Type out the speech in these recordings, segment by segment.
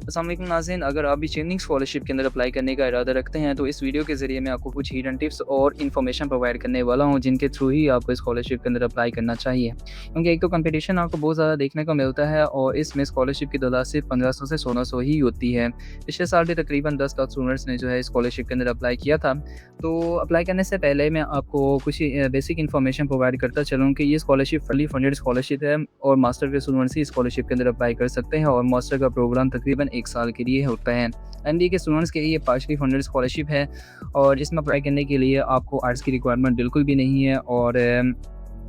अस्सलाम वालेकुम नाज़रीन, अगर आप भी चेंजिंग स्कॉलरशिप के अंदर अप्लाई करने का इरादा रखते हैं तो इस वीडियो के ज़रिए मैं आपको कुछ हिडन टिप्स और इन्फॉर्मेशन प्रोवाइड करने वाला हूं जिनके थ्रू ही आपको स्कॉलरशिप के अंदर अप्लाई करना चाहिए। क्योंकि एक तो कंपटीशन आपको बहुत ज़्यादा देखने को मिलता है और इसमें स्कॉलरशिप की तादाद सिर्फ 1500 से 1600 ही होती है। पिछले साल भी तकरीबन 10 लाख स्टूडेंट्स ने जो है स्कॉलरशिप के अंदर अप्लाई किया था। तो अप्लाई करने से पहले मैं आपको कुछ बेसिक इन्फॉर्मेशन प्रोवाइड करता चलूँ कि ये स्कॉलरशिप फुली फंडेड स्कॉलरशिप है और मास्टर के स्टूडेंट्स ही स्कॉलरशिप के अंदर अप्लाई कर सकते हैं और मास्टर का प्रोग्राम तकरीबन 1 साल के लिए होता है। एमबीए के स्टूडेंट्स के लिए पार्शली फंडेड स्कॉलरशिप है और इसमें अप्लाई करने के लिए आपको आर्ट्स की रिक्वायरमेंट बिल्कुल भी नहीं है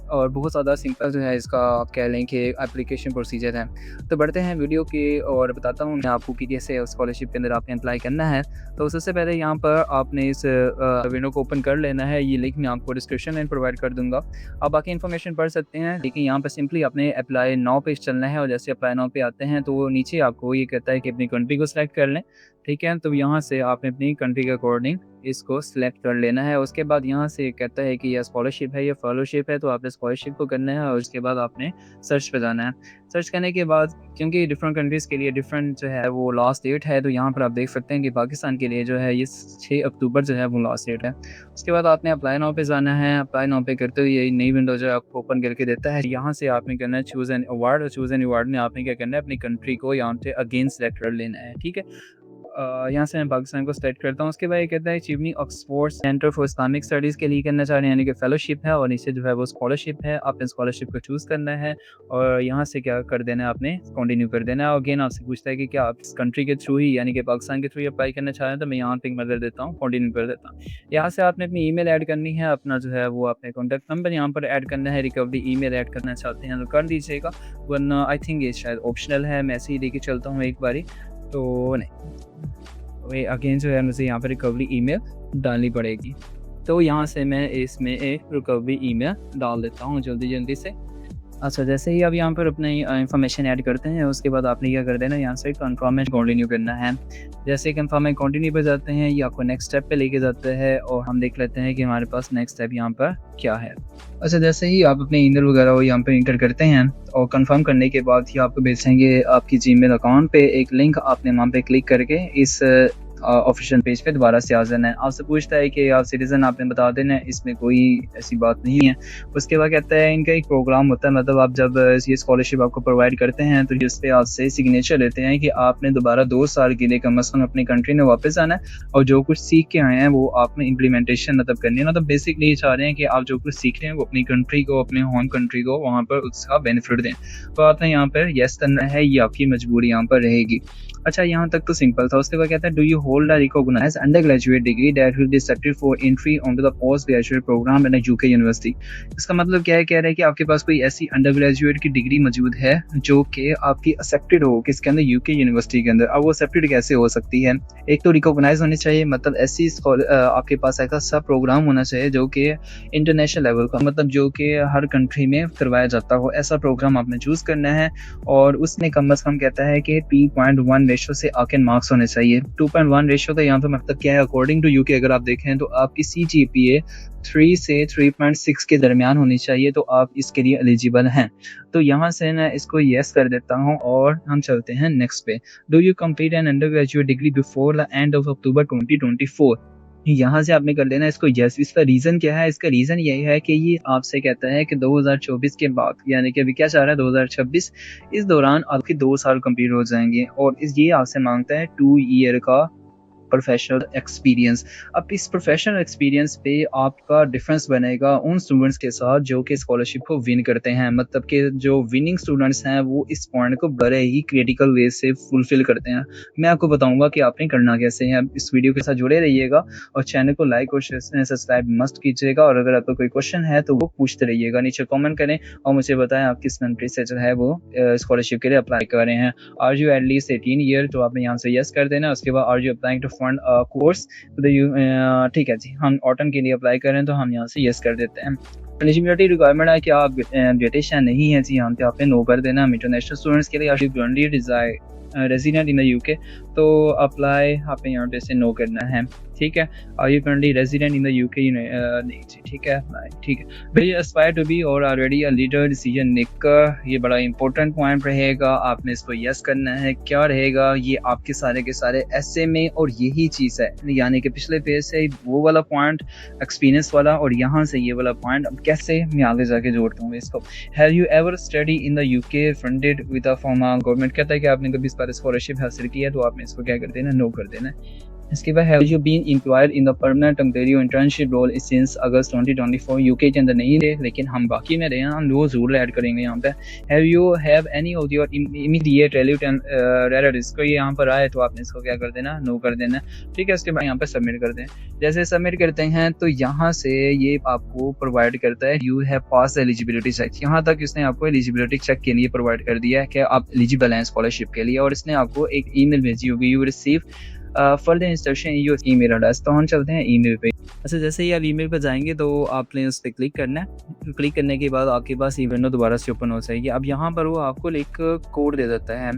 और बहुत ज़्यादा सिंपल जो है इसका आप कह लें कि एप्लीकेशन प्रोसीजर है। तो बढ़ते हैं वीडियो की और बताता हूँ मैं आपको कि कैसे स्कॉलरशिप के अंदर आपने अप्लाई करना है। तो सबसे पहले यहाँ पर आपने इस विंडो को ओपन कर लेना है। ये लिंक मैं आपको डिस्क्रिप्शन में प्रोवाइड कर दूँगा। आप बाकी इन्फॉर्मेशन पढ़ सकते हैं, लेकिन यहाँ पर सिंपली आपने अप्लाई नाउ पे चलना है और जैसे अप्लाई नाउ पे आते हैं तो नीचे आपको ये कहता है कि अपनी कंट्री को सिलेक्ट कर लें। ठीक है, तो यहाँ से आपने अपनी कंट्री के अकॉर्डिंग इसको सिलेक्ट कर लेना है। उसके बाद यहाँ से कहता है कि यह स्कॉलरशिप है या फेलोशिप है, तो आपने स्कॉलरशिप को करना है और उसके बाद आपने सर्च पे जाना है। सर्च करने के बाद क्योंकि डिफरेंट कंट्रीज़ के लिए डिफरेंट जो है वो लास्ट डेट है, तो यहाँ पर आप देख सकते हैं कि पाकिस्तान के लिए जो है ये 6 अक्टूबर जो है वो लास्ट डेट है। उसके बाद आपने अप्लाई नाउ पे जाना है। अप्लाई नाउ पे करते हुए ये नई विंडो जो है आपको ओपन करके देता है। यहाँ से आपने करना है चूज़ एन अवार्ड और चूज़ एन अवार्ड में आपने क्या करना है, अपनी कंट्री को यहाँ पे अगेन सेलेक्ट कर लेना है। ठीक है, यहाँ से मैं पाकिस्तान को सेलेक्ट करता हूँ। उसके बाद ये कहता है चिवनी Oxford Centre for Islamic Studies के लिए करना चाह रहे हैं, यानी कि फेलोशिप है और नीचे जो है वो स्कॉलरशिप है। आपने स्कॉलरशिप को चूज़ करना है और यहाँ से क्या कर देना है, आपने कंटिन्यू कर देना है। और अगेन आपसे पूछता है कि क्या आप इस कंट्री के थ्रू ही यानी कि पाकिस्तान के थ्रू ही अप्लाई करना चाह रहे हैं, तो मैं यहाँ पे मैं कर देता हूँ, कंटिन्यू कर देता हूँ। यहाँ से आपने अपनी ईमेल ऐड करनी है, अपना जो है वो आपने कॉन्टैक्ट नंबर यहाँ पर ऐड करना है। रिकवरी ईमेल ऐड करना चाहते हैं तो कर दीजिएगा, वरना आई थिंक ये शायद ऑप्शनल है। मैं ऐसे ही लेके चलता हूँ एक बारी, तो नहीं अगेन जो है मुझे यहाँ पर रिकवरी ईमेल डालनी पड़ेगी। तो यहाँ से मैं इसमें एक रिकवरी ईमेल डाल देता हूँ जल्दी से। अच्छा, जैसे ही आप यहाँ पर अपनी इन्फॉर्मेशन ऐड करते हैं उसके बाद आपने क्या कर देना, यहाँ से कंफर्म एंड कंटिन्यू करना है। जैसे कंफर्म एंड कंटिन्यू पर जाते हैं ये आपको नेक्स्ट स्टेप पे लेके जाता है और हम देख लेते हैं कि हमारे पास नेक्स्ट स्टेप यहाँ पर क्या है। अच्छा, जैसे ही आप अपने ईमेल वगैरह वो यहाँ पर इंटर करते हैं और कंफर्म करने के बाद ही आपको भेजेंगे आपकी जीमेल अकाउंट पे एक लिंक। आपने वहाँ पे क्लिक करके इस ऑफिशियल पेज पे दोबारा से आ जाना है। आपसे पूछता है कि आप सिटीजन आपने बता देना है, इसमें कोई ऐसी बात नहीं है। उसके बाद कहता है इनका एक प्रोग्राम होता है, मतलब आप जब ये स्कॉलरशिप आपको प्रोवाइड करते हैं तो जिस पे आपसे सिग्नेचर लेते हैं कि आपने दोबारा 2 साल के लिए कम अज़ कम अपनी कंट्री में वापस आना है और जो कुछ सीख के आए हैं वो आपने इम्प्लीमेंटेशन मतलब करनी है। मतलब बेसिकली ये चाह रहे हैं कि आप जो कुछ सीख रहे हैं वो अपनी कंट्री को, अपने होम कंट्री को वहाँ पर उसका बेनिफिट दें। तो आपने यहाँ पर येस करना है, ये आपकी मजबूरी यहाँ पर रहेगी। अच्छा, यहाँ तक तो सिंपल था। उसके बाद कहता है do you hold a recognised undergraduate degree that will be accepted for entry onto the postgraduate programme in a UK university. इसका मतलब क्या है, कह रहा है कि आपके पास कोई ऐसी अंडर ग्रेजुएट की डिग्री मौजूद है जो कि आपकी एक्सेप्टेड हो किसके अंदर, यूके यूनिवर्सिटी के अंदर। अब वो एक्सेप्टेड कैसे हो सकती है, एक तो रिकॉग्नाइज होनी चाहिए, मतलब ऐसी आपके पास ऐसा प्रोग्राम होना चाहिए जो कि इंटरनेशनल लेवल का, मतलब जो कि हर कंट्री में करवाया जाता हो, ऐसा प्रोग्राम आपने चूज करना है। और उसमें कम अज कम कहता है कि 2.1 रेशो से आपके मार्क्स होने चाहिए। 2.1 रेशो तो यहाँ पे मतलब क्या है, अकॉर्डिंग टू यूके अगर आप देखें तो आपकी CGPA 3 से 3.6 के दरमियान होनी चाहिए, तो आप इसके लिए एलिजिबल हैं। तो यहाँ से मैं इसको येस कर देता हूँ और हम चलते हैं नेक्स्ट पे। Do you complete an undergraduate degree before the end of October 2024। यहाँ से आपने कर लेना इसको यस। इसका रीज़न क्या है, इसका रीज़न यही है कि ये आपसे कहता है कि 2024 के बाद, यानी कि अभी क्या चाह रहा है 2026, इस दौरान आपके 2 साल कंप्लीट हो जाएंगे और ये आपसे मांगता है 2 ईयर का प्रोफेशनल एक्सपीरियंस। अब इस प्रोफेशनल एक्सपीरियंस पे आपका डिफरेंस बनेगा उन स्टूडेंट्स के साथ जो कि स्कॉलरशिप को विन करते हैं, मतलब कि जो विनिंग स्टूडेंट्स हैं वो इस पॉइंट को बड़े ही क्रिटिकल वे से फुलफिल करते हैं। मैं आपको बताऊंगा कि आपने करना कैसे है। इस वीडियो के साथ जुड़े रहिएगा और चैनल को लाइक और सब्सक्राइब मस्ट कीजिएगा। और अगर आपको कोई क्वेश्चन है तो वो पूछते रहिएगा, नीचे कॉमेंट करें और मुझे बताएं आप किस कंट्री से जो है वो स्कॉलरशिप के लिए अप्लाई कर रहे हैं। आर यू एटलीस्ट 18 ईयर, तो आपने यहाँ से यस कर देना। उसके बाद are you applying to fund course, ठीक है जी, हम ऑटम के लिए अप्लाई करें तो हम यहाँ से यस कर देते हैं। एलिजिबिलिटी रिक्वायरमेंट है कि आप ब्रिटिश या नहीं है जी, यहाँ पे आपने नो कर देना। इंटरनेशनल स्टूडेंट्स के लिए आप रेजिडेंट इन द यूके, तो अप्लाई आपने यहाँ पे से नो करना है। ठीक है। Are you currently resident in the UK? नहीं जी, ठीक है, ठीक है। Will you aspire to be or already a leader decision maker? ये बड़ा इंपॉर्टेंट पॉइंट रहेगा, आपने इसको येस करना है। क्या रहेगा? ये आपके सारे के सारे एसे में और यही चीज़ है, यानी कि पिछले पेज से वो वाला पॉइंट, एक्सपीरियंस वाला, और यहाँ से ये वाला पॉइंट। अब कैसे मैं आगे जाके जोड़ता हूँ इसको। Have you ever study in the UK funded with a from government? कहता है कि आपने कभी इस पर स्कॉलरशिप हासिल की है, तो आपने इसको क्या कर देना, नो कर देना है। इसके बाद have you been employed in the permanent temporary internship role since August 2024? UK के अंदर नहीं रहे, लेकिन हम बाकी में रहे हैं, हम वो जरूर ऐड करेंगे यहाँ पे। Have you have any of your immediate relatives? को ये यहाँ पर आए तो आपने इसको क्या कर देना, नो कर देना। ठीक है, इसके बाद यहाँ पे सबमिट कर दें। जैसे सबमिट करते हैं तो यहाँ से ये आपको प्रोवाइड करता है you have pass eligibility check. यहाँ तक इसने आपको एलिजिबिलिटी चेक के लिए प्रोवाइड कर दिया है कि आप एलिजिबल हैं स्कॉलरशिप के लिए, और इसने आपको एक ईमेल भेजी होगी, you receive further instruction your email address. तो हम चलते हैं ईमेल पे। अच्छा, जैसे ही आप ईमेल पे जाएंगे तो आपने उस पर क्लिक करना है। क्लिक करने के बाद आपके पास ये विंडो दोबारा से ओपन हो जाएगी। अब यहाँ पर वो आपको एक कोड दे देता है,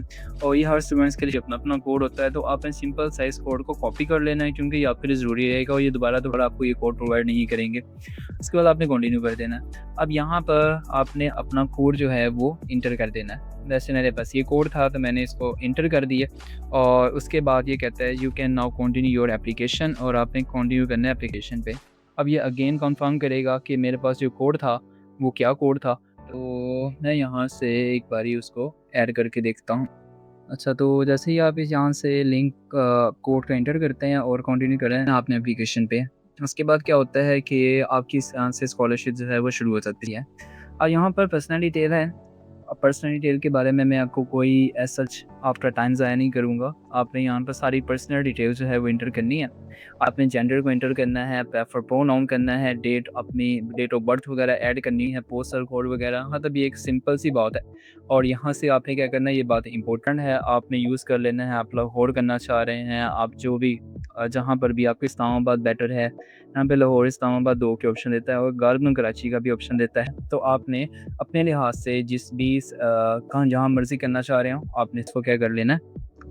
और ये हर स्टूडेंट्स के लिए अपना अपना कोड होता है। तो आपने सिंपल साइज कोड को कॉपी कर लेना है, क्योंकि ये आपके लिए ज़रूरी रहेगा, और ये दोबारा आपको ये कोड प्रोवाइड नहीं करेंगे। उसके बाद आपने कंटिन्यू कर देना है। अब यहाँ पर आपने अपना कोड जो है वो इंटर कर देना है। वैसे मेरे पास ये कोड था तो मैंने इसको इंटर कर दिया, और उसके बाद ये कहता है you can now continue your application, और आपने कंटिन्यू करना है एप्लीकेशन पे। अब ये अगेन कंफर्म करेगा कि मेरे पास जो कोड था वो क्या कोड था। तो मैं यहाँ से एक बारी उसको ऐड करके देखता हूँ। अच्छा, तो जैसे ही आप इस यहाँ से लिंक कोड का इंटर करते हैं और कंटिन्यू कर रहे हैं आपने एप्लीकेशन पे, उसके बाद क्या होता है कि आपकी यहाँ से स्कॉलरशिप जो है वो शुरू हो जाती है। और यहाँ पर पर्सनल डिटेल है। पर्सनल डिटेल के बारे में मैं आपको कोई एज सच आफ्टर टाइम ज़ाया नहीं करूँगा। आपने यहाँ पर सारी पर्सनल डिटेल जो है वो इंटर करनी है। आपने जेंडर को इंटर करना है, प्रेफर प्रोनाउन करना है, अपनी डेट ऑफ बर्थ वगैरह ऐड करनी है, पोस्टल कोड वगैरह। मतलब ये एक सिंपल सी बात है, और यहाँ से आपने क्या करना है, ये बात इंपॉर्टेंट है, आपने यूज़ कर लेना है। आप लाहौर करना चाह रहे हैं, आप जो भी जहाँ पर भी आपको इस्लामाबाद बेटर है, यहाँ पे लाहौर इस्लामाबाद 2 के ऑप्शन देता है, और गार्डन कराची का भी ऑप्शन देता है। तो आपने अपने लिहाज से जिस भी कहाँ जहाँ मर्ज़ी करना चाह रहे हो, आपने इसको क्या कर लेना है,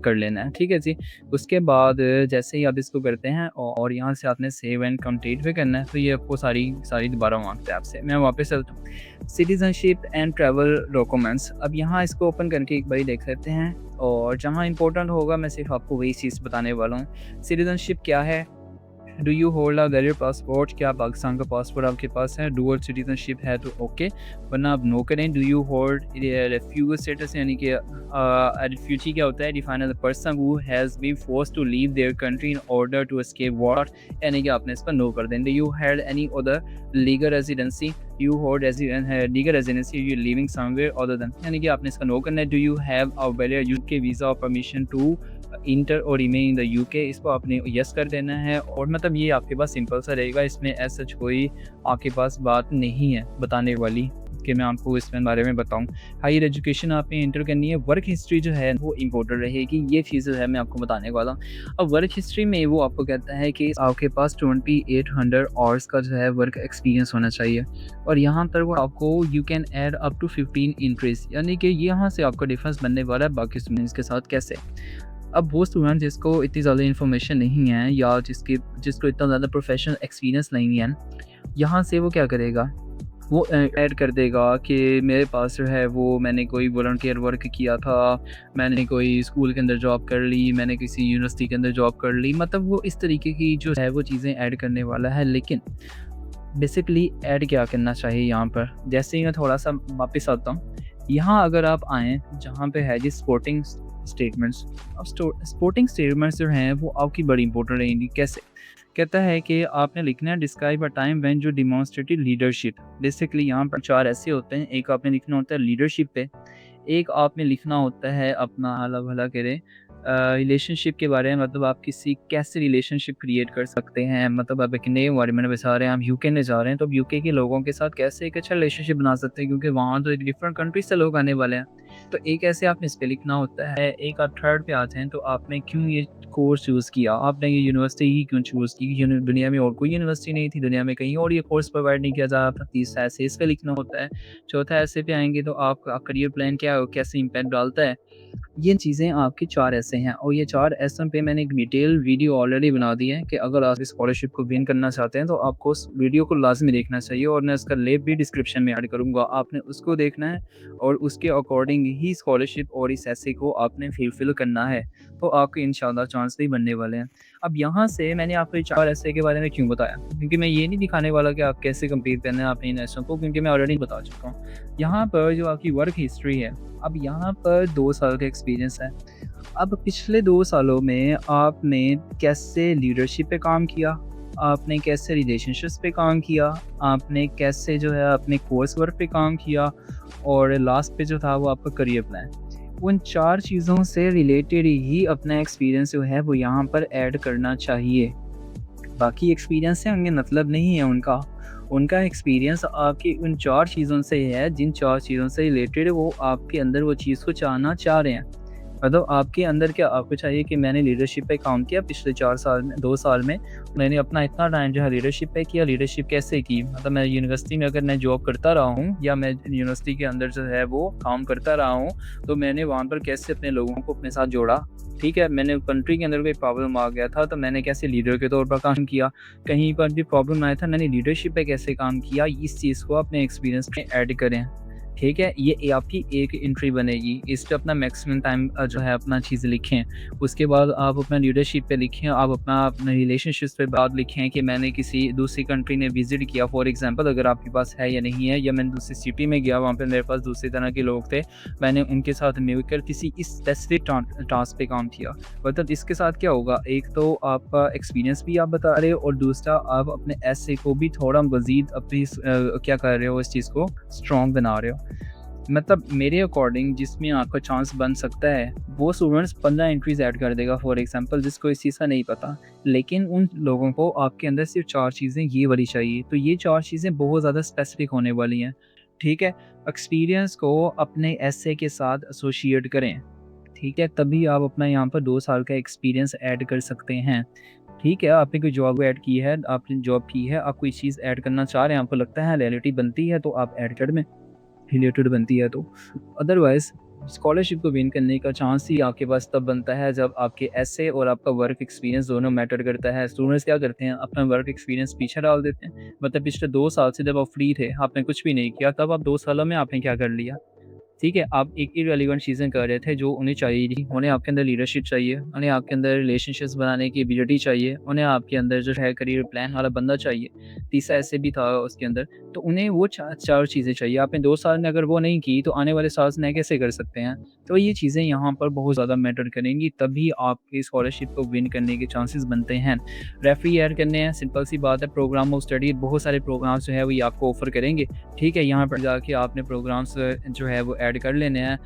कर लेना है। ठीक है जी। उसके बाद जैसे ही आप इसको करते हैं और यहाँ से आपने सेव एंड कंप्लीट भी करना है, तो ये आपको सारी दोबारा मांगता है आपसे। मैं वापस चलता हूँ। Citizenship and travel documents. अब यहाँ इसको ओपन करके एक बारी देख लेते हैं, और जहाँ इंपॉर्टेंट होगा मैं सिर्फ आपको वही चीज़ बताने वाला हूँ। सिटीजनशिप क्या है? Do you hold a valid passport? क्या पाकिस्तान का पासपोर्ट आपके पास है? डुअल सिटीजनशिप है तो ओके, वरना आप नो करें। Do you hold refugee status, यानी कि रिफ्यूजी क्या होता है? Define as a person who has been forced to leave their country in order to escape war, यानी कि आपने इस पर नो कर दें। Do you had any other legal residency? You hold legal residency, you living somewhere other than, यानी कि आपने इसका नो करना है। Do you have a valid UK visa और परमिशन टू इंटर और रिमेन इन द यूके, इसको आपने यस कर देना है। और मतलब ये आपके पास सिंपल सा रहेगा, इसमें एज सच कोई आपके पास बात नहीं है बताने वाली कि मैं आपको इसमें बारे में बताऊं। हायर एजुकेशन आपने इंटर करनी है। वर्क हिस्ट्री जो है वो इम्पोर्टेंट रहेगी, ये चीज़ है मैं आपको बताने वाला हूँ। अब वर्क हिस्ट्री में वो आपको कहता है कि आपके पास 2800 आवर्स का जो है वर्क एक्सपीरियंस होना चाहिए, और यहाँ पर वो आपको you can add up to 15 entries, यानी कि यहाँ से आपका डिफरेंस बनने वाला है बाकी स्टूडेंट्स के साथ। कैसे? अब वो स्टूडेंट जिसको इतनी ज़्यादा इन्फॉर्मेशन नहीं है, या जिसको इतना ज़्यादा प्रोफेशनल एक्सपीरियंस नहीं है, यहाँ से वो क्या करेगा, वो ऐड कर देगा कि मेरे पास जो है वो मैंने कोई वॉलंटियर वर्क किया था, मैंने कोई स्कूल के अंदर जॉब कर ली, मैंने किसी यूनिवर्सिटी के अंदर जॉब कर ली। मतलब वो इस तरीके की जो है वो चीज़ें ऐड करने वाला है। लेकिन बेसिकली ऐड क्या करना चाहिए यहाँ पर, जैसे ही मैं थोड़ा सा वापस आता हूँ, यहाँ अगर आप आएँ जहाँ पे है जी स्पोर्टिंग स्टेटमेंट्स। अब स्पोर्टिंग स्टेटमेंट्स जो हैं वो आपकी बड़ी इंपॉर्टेंट रहेंगी। कैसे? कहता है कि आपने लिखना है डिस्क्राइब अ टाइम व्हेन जो डिमॉन्स्ट्रेटेड लीडरशिप। बेसिकली यहाँ पर 4 ऐसे होते हैं। एक आपने लिखना होता है लीडरशिप पे, एक आपने लिखना होता है अपना अला भला करे रिलेशनशिप के बारे में, मतलब आप किसी कैसे रिलेशनशिप क्रिएट कर सकते हैं, मतलब आप एक नए एनवायरनमेंट में जा रहे हैं, आप यूके में जा रहे हैं, तो अब यूके के लोगों के साथ कैसे एक अच्छा रिलेशनशिप बना सकते हैं, क्योंकि वहाँ तो डिफरेंट कंट्री से लोग आने वाले हैं। तो एक ऐसे आपने इस पे लिखना होता है, एक आप थर्ड पे आते हैं तो आपने क्यों ये कोर्स चूज़ किया, आपने ये यूनिवर्सिटी ही क्यों चूज़ की, दुनिया में और कोई यूनिवर्सिटी नहीं थी, दुनिया में कहीं और ये कोर्स प्रोवाइड नहीं किया जा रहा था। तीसरा ऐसे इस पे लिखना होता है। चौथा ऐसे पे आएँगे तो आपका करियर प्लान क्या है और कैसे इम्पैक्ट डालता है। ये चीज़ें आपके 4 ऐसे हैं और ये 4 ऐसों पे मैंने एक डिटेल वीडियो ऑलरेडी बना दी है कि अगर आप इस स्कॉलरशिप को विन करना चाहते हैं तो आपको उस वीडियो को लाज़मी देखना चाहिए और मैं उसका लिंक भी डिस्क्रिप्शन में ऐड करूँगा। आपने उसको देखना है और उसके अकॉर्डिंग ही स्कॉलरशिप और इस ऐसे को आपने फुलफ़िल करना है, तो आपके इंशाल्लाह चांस भी बनने वाले हैं। अब यहाँ से मैंने आपको ये 4 ऐसे के बारे में क्यों बताया? क्योंकि मैं ये नहीं दिखाने वाला कि आप कैसे कंप्लीट करना है अपने इन ऐसों को, क्योंकि मैं ऑलरेडी बता चुका हूँ। यहाँ पर जो आपकी वर्क हिस्ट्री है, अब यहाँ पर 2 साल का एक्सपीरियंस है। अब पिछले 2 सालों में आपने कैसे लीडरशिप पे काम किया, आपने कैसे रिलेशनशिप्स पे काम किया, आपने कैसे जो है अपने कोर्स वर्क पे काम किया और लास्ट पे जो था वो आपका करियर प्लान। उन 4 चीज़ों से रिलेटेड ही अपना एक्सपीरियंस जो है वो यहाँ पर ऐड करना चाहिए। बाकी एक्सपीरियंस से उनमें मतलब नहीं है उनका। उनका एक्सपीरियंस आपकी उन 4 चीज़ों से है, जिन 4 चीज़ों से रिलेटेड वो आपके अंदर वो चीज़ को चाहना चाह रहे हैं। मतलब आपके अंदर क्या आपको चाहिए कि मैंने लीडरशिप पे काम किया पिछले 4 साल में 2 साल में, मैंने अपना इतना टाइम जो है लीडरशिप पे किया, लीडरशिप कैसे की? मतलब मैं यूनिवर्सिटी में अगर मैं जॉब करता रहा हूँ या मैं यूनिवर्सिटी के अंदर जो है वो काम करता रहा हूँ, तो मैंने वहाँ पर कैसे अपने लोगों को अपने साथ जोड़ा, ठीक है? मैंने कंट्री के अंदर कोई प्रॉब्लम आ गया था, तो मैंने कैसे लीडर के तौर पर काम किया, कहीं पर भी प्रॉब्लम आया था, मैंने लीडरशिप पे कैसे काम किया, इस चीज़ को अपने एक्सपीरियंस में ऐड करें। ठीक है? ये आपकी एक एंट्री बनेगी, इस पे अपना मैक्सिमम टाइम जो है अपना चीज़ लिखें। उसके बाद आप अपना लीडरशिप पे लिखें, आप अपने रिलेशनशिप्स पे बात लिखें कि मैंने किसी दूसरी कंट्री में विज़िट किया फॉर एग्ज़ाम्पल अगर आपके पास है या नहीं है, या मैंने दूसरी सिटी में गया, वहाँ पे मेरे पास दूसरी तरह के लोग थे, मैंने उनके साथ मिलकर किसी इस स्पेसिफिक टास्क पे काम किया। मतलब इसके साथ क्या होगा, एक तो आपका एक्सपीरियंस भी आप बता रहे हो और दूसरा आप अपने एसे को भी थोड़ा मज़ीद अपनी क्या कर रहे हो, इस चीज़ को स्ट्रॉन्ग बना रहे हो। मतलब मेरे अकॉर्डिंग जिसमें आपका चांस बन सकता है, वो स्टूडेंट्स 15 एंट्रीज़ ऐड कर देगा फॉर एग्ज़ाम्पल, जिसको इस चीज़ का नहीं पता। लेकिन उन लोगों को आपके अंदर सिर्फ़ 4 चीज़ें ये वाली चाहिए, तो ये 4 चीज़ें बहुत ज़्यादा स्पेसिफ़िक होने वाली हैं, ठीक है? एक्सपीरियंस को अपने एसे के साथ एसोसिएट करें, ठीक है? तभी आप अपना यहाँ पर 2 साल का एक्सपीरियंस ऐड कर सकते हैं, ठीक है? आपने कोई जॉब ऐड की है, आपने जॉब की है, आप कोई चीज़ ऐड करना चाह रहे हैं, आपको लगता है रियलिटी बनती है, तो आप ऐड कर दें। रिलेटेड बनती है तो। अदरवाइज़ स्कॉलरशिप को विन करने का चांस ही आपके पास तब बनता है जब आपके एसे और आपका वर्क एक्सपीरियंस दोनों मैटर करता है। स्टूडेंट्स क्या करते हैं, अपना वर्क एक्सपीरियंस पीछे डाल देते हैं। मतलब पिछले 2 साल से जब आप फ्री थे, आपने कुछ भी नहीं किया, तब आप 2 सालों में आपने क्या कर लिया? ठीक है, आप एक इर्रेलेवेंट चीज़ें कर रहे थे जो उन्हें चाहिए थी। उन्हें आपके अंदर लीडरशिप चाहिए, उन्हें आपके अंदर रिलेशनशिप्स बनाने की एबिलिटी चाहिए, उन्हें आपके अंदर जो है करियर प्लान वाला बंदा चाहिए। तीसरा ऐसे भी था उसके अंदर, तो उन्हें वो 4 चीज़ें चाहिए। आपने 2 साल में अगर वो नहीं की, तो आने वाले साल में कैसे कर सकते हैं? तो ये चीज़ें यहाँ पर बहुत ज़्यादा मैटर करेंगी, तभी आपकी स्कॉलरशिप को विन करने के चांसेस बनते हैं। रेफ़री ऐड करने हैं, सिंपल सी बात है, प्रोग्राम ऑफ स्टडी बहुत सारे प्रोग्राम्स जो है वो ये आपको ऑफ़र करेंगे। ठीक है, यहाँ पर जाके आपने प्रोग्राम्स जो है वो ऐड कर लेने हैं।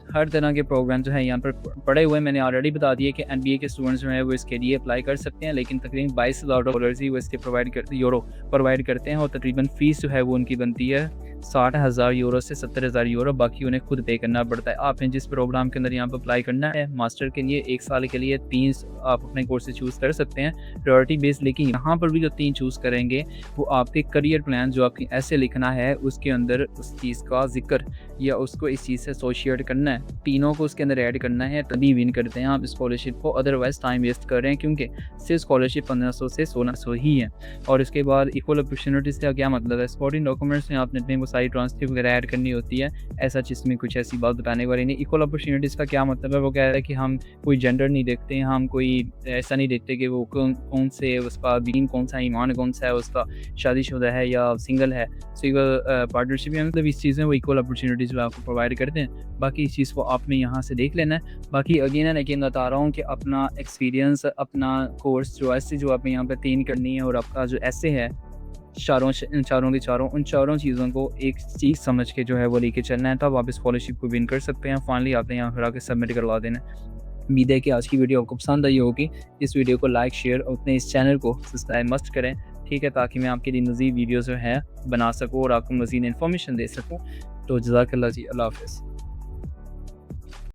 हर तरह के प्रोग्राम जो है यहाँ पर पड़े हुए हैं। मैंने ऑलरेडी बता दिया कि एमबीए के स्टूडेंट्स जो हैं वो इसके लिए अप्लाई कर सकते हैं, लेकिन तकरीबन $22,000 ही वो इसके यूरो प्रोवाइड करते हैं और तकरीबन फ़ीस जो है वो उनकी बनती है €60,000 से €70,000, बाकी उन्हें खुद पे करना पड़ता है। आपने जिस प्रोग्राम के अंदर यहाँ पर अप्लाई करना है मास्टर के लिए 1 साल के लिए 3 आप अपने कोर्सेज चूज़ कर सकते हैं प्रायोरिटी बेस्ड, लेकिन यहाँ पर भी जो 3 चूज़ करेंगे वो आपके करियर प्लान जो आपकी ऐसे लिखना है उसके अंदर उस चीज़ का जिक्र या उसको इस चीज़ से एसोसिएट करना है, तीनों को उसके अंदर ऐड करना है, तभी विन करते हैं आप स्कॉलरशिप को। अदरवाइज़ टाइम वेस्ट कर रहे हैं, क्योंकि सिर्फ स्कॉलरशिप 1500 से 1600 ही है। और इसके बाद इक्वल अपॉर्चुनिटीज़ का क्या मतलब है, सपोर्टिंग डॉक्यूमेंट्स में आपने अपनी वो सारी ट्रांसक्रिप्ट वगैरह ऐड करनी होती है। ऐसा जिसमें कुछ ऐसी बात बताने वाली नहीं। इक्वल अपॉर्चुनिटीज़ का क्या मतलब है, वो कह रहा है कि हम कोई जेंडर नहीं देखते हैं, हम कोई ऐसा नहीं देखते कि वो कौन से उसका दीन कौन सा, ईमान कौन सा है, उसका शादीशुदा है या सिंगल है। सिंगल पार्टनरशिप में मतलब इस चीज़ में वो इक्वल अपॉर्चुनिटीज़ वो आपको प्रोवाइड करते हैं। बाकी इस चीज़ को आपने यहाँ से देख लेना है। बाकी अगेन एंड अगेन बता रहा हूँ कि अपना एक्सपीरियंस, अपना कोर्स चॉइस जो आपने यहाँ पे 3 करनी है और आपका जो ऐसे है चारों के चारों उन चारों चीज़ों को एक चीज़ समझ के जो है वो लेके चलना है, तब आप स्कॉलरशिप को विन कर सकते हैं। फाइनली आपने यहाँ पर आके सबमिट करवा देना है। उम्मीद है कि आज की वीडियो आपको पसंद आई होगी। इस वीडियो को लाइक, शेयर और अपने इस चैनल को सब्सक्राइब मस्ट करें, ठीक है, ताकि मैं आपके लिए मज़ीद वीडियोज़ जो है बना सकूँ और आपको मज़ीद इन्फॉर्मेशन दे सकूँ। तो जज़ाकल्लाह जी, अल्लाह हाफ़िज़।